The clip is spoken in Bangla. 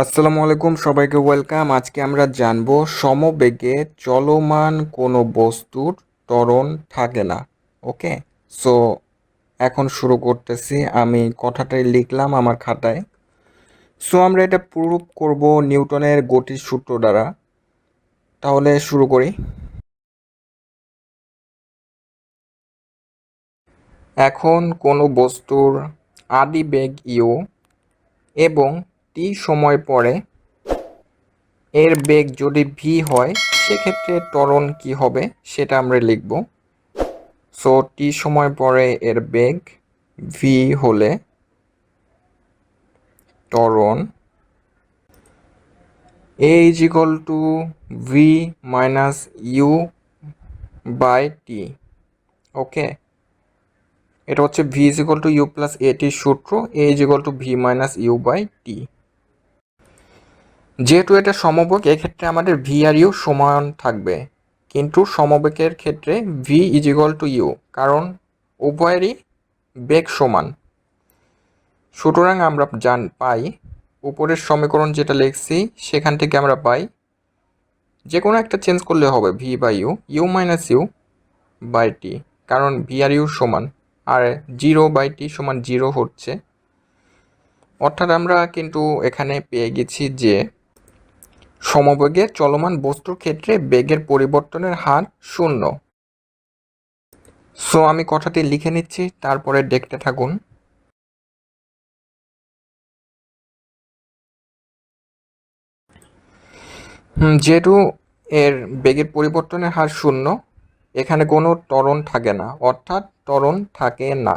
আসসালামু আলাইকুম, সবাইকে ওয়েলকাম। আজকে আমরা জানবো সমবেগে চলমান কোনো বস্তুর ত্বরণ থাকে না। ওকে, সো এখন শুরু করতেছি। আমি কথাটাই লিখলাম আমার খাতায়। সো আমরা এটা প্রুভ করব নিউটনের গতির সূত্র দ্বারা। তাহলে শুরু করি। এখন কোনো বস্তুর আদি বেগ ইউ এবং টি সময় পরে এর বেগ যদি ভি হয়, সেক্ষেত্রে ত্বরণ কি হবে সেটা আমরা লিখব। সো টি সময় পরে এর বেগ ভি হলে ত্বরণ a is equal to v minus u by t. Okay, এটা হচ্ছে v is equal to u plus a টির সূত্র, a is equal to v minus u by t. যেহেতু এটা সমবেগ, এক্ষেত্রে আমাদের ভি আর ইউ সমান থাকবে, কিন্তু সমবেগের ক্ষেত্রে V is equal to U, কারণ উভয়েরই বেগ সমান। সুতরাং আমরা পাই উপরের সমীকরণ যেটা লিখছি সেখান থেকে আমরা পাই যে কোনো একটা চেঞ্জ করলে হবে v by u, u minus u by t, কারণ ভি আর ইউ সমান, আর জিরো বাই টি সমান জিরো হচ্ছে। অর্থাৎ আমরা কিন্তু এখানে পেয়ে গেছি যে সমবেগে চলমান বস্তুর ক্ষেত্রে বেগের পরিবর্তনের হার শূন্য। সো আমি কথাটি লিখে নিচ্ছি, তারপরে দেখতে থাকুন। যেহেতু এর বেগের পরিবর্তনের হার শূন্য, এখানে কোনো ত্বরণ থাকে না, অর্থাৎ ত্বরণ থাকে না।